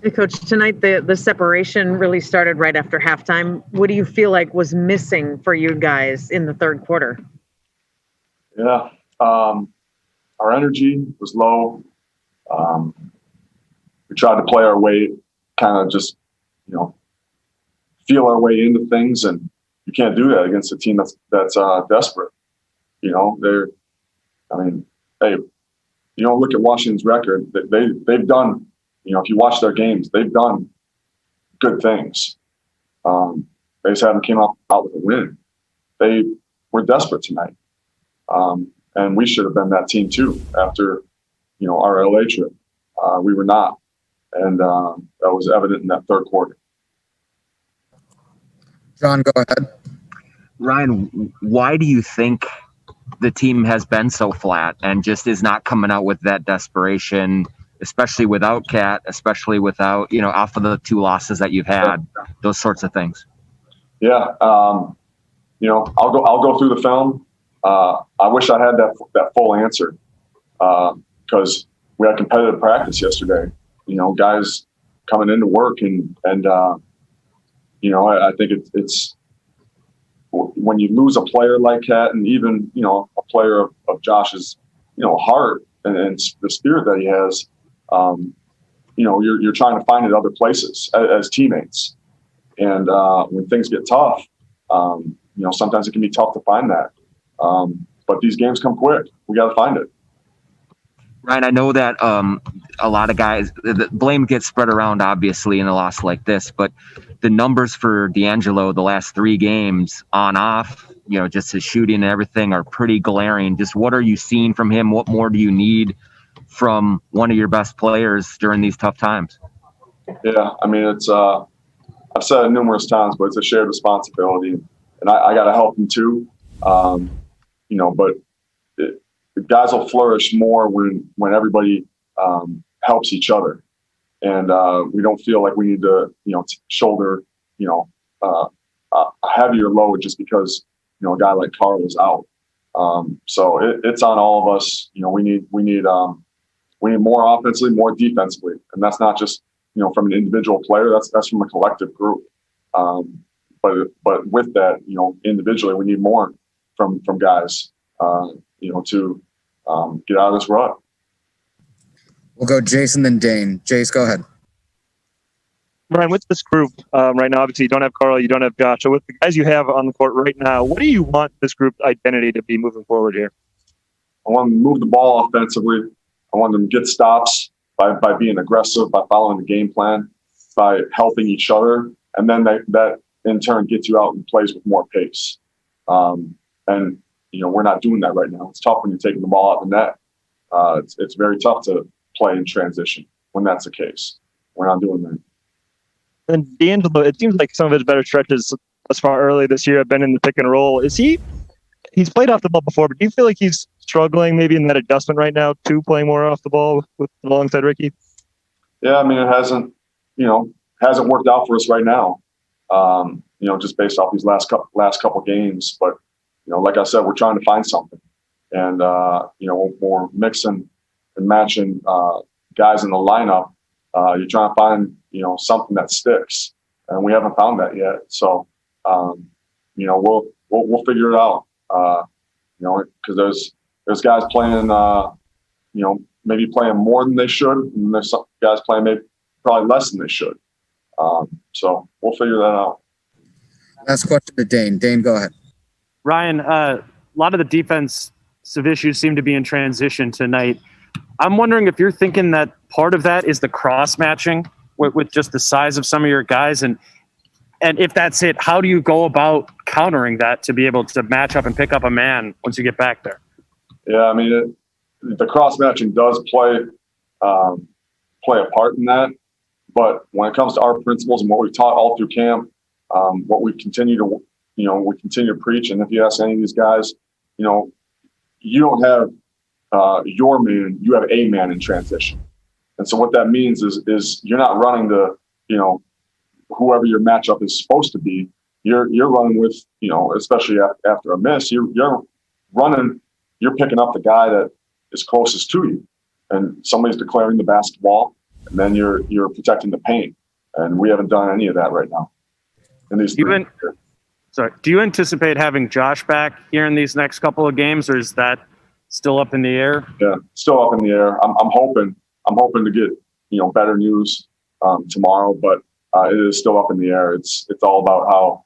Hey, Coach, tonight the separation really started right after halftime. What do you feel like was missing for you guys in the third quarter? Yeah, our energy was low. Um, we tried to play our way, kind of just, feel our way into things, and you can't do that against a team that's desperate. They're. I mean, hey, look at Washington's record. They've done. If you watch their games, they've done good things. They just haven't came out with a win. They were desperate tonight, and we should have been that team too. After our LA trip, we were not, and that was evident in that third quarter. John, go ahead. Ryan, why do you think the team has been so flat and just is not coming out with that desperation, especially without Cat, especially without, off of the two losses that you've had, those sorts of things? Yeah. I'll go through the film. I wish I had that full answer because we had competitive practice yesterday. Guys coming into work and I think it's when you lose a player like Cat and even, a player of Josh's, heart and the spirit that he has, you're trying to find it other places as teammates. And when things get tough, sometimes it can be tough to find that. But these games come quick. We got to find it. Ryan, I know that a lot of guys, the blame gets spread around, obviously, in a loss like this, but the numbers for D'Angelo the last 3 games on off, just his shooting and everything are pretty glaring. Just what are you seeing from him? What more do you need from one of your best players during these tough times? Yeah, I mean, it's I've said it numerous times, but it's a shared responsibility, and I got to help him too. But the guys will flourish more when everybody helps each other, and we don't feel like we need to shoulder a heavier load just because a guy like Carl is out. So it's on all of us. We need more offensively, more defensively, and that's not just from an individual player. That's from a collective group. But with that, individually, we need more from guys. To get out of this rut. We'll go Jason, then Dane. Jace, go ahead. Ryan, with this group right now, obviously you don't have Carl, you don't have Josh. So with the guys you have on the court right now, what do you want this group's identity to be moving forward here? I want them to move the ball offensively. I want them to get stops by being aggressive, by following the game plan, by helping each other. And then that in turn gets you out and plays with more pace. And we're not doing that right now. It's tough when you're taking the ball out of the net. It's very tough to play in transition when that's the case. We're not doing that. And D'Angelo, it seems like some of his better stretches thus far early this year have been in the pick and roll. He's played off the ball before, but do you feel like he's struggling maybe in that adjustment right now to playing more off the ball alongside Ricky? Yeah, I mean, it hasn't worked out for us right now. Just based off these last couple games, but like I said, we're trying to find something, and we're mixing and matching guys in the lineup. You're trying to find something that sticks, and we haven't found that yet. So we'll figure it out. Because there's guys playing maybe playing more than they should, and there's some guys playing probably less than they should. So we'll figure that out. Last question to Dane. Dane, go ahead. Ryan, a lot of the defensive issues seem to be in transition tonight. I'm wondering if you're thinking that part of that is the cross matching with just the size of some of your guys, and if that's it, how do you go about countering that to be able to match up and pick up a man once you get back there? Yeah, I mean, the cross matching does play a part in that, but when it comes to our principles and what we've taught all through camp, what we continue to preach, and if you ask any of these guys, you don't have your man, you have a man in transition. And so what that means is you're not running the, whoever your matchup is supposed to be. You're running with, especially after a miss, you're picking up the guy that is closest to you. And somebody's declaring the basketball, and then you're protecting the paint. And we haven't done any of that right now. In these do you anticipate having Josh back here in these next couple of games, or is that still up in the air? Yeah, still up in the air. I'm hoping to get better news tomorrow, but it is still up in the air. It's all about how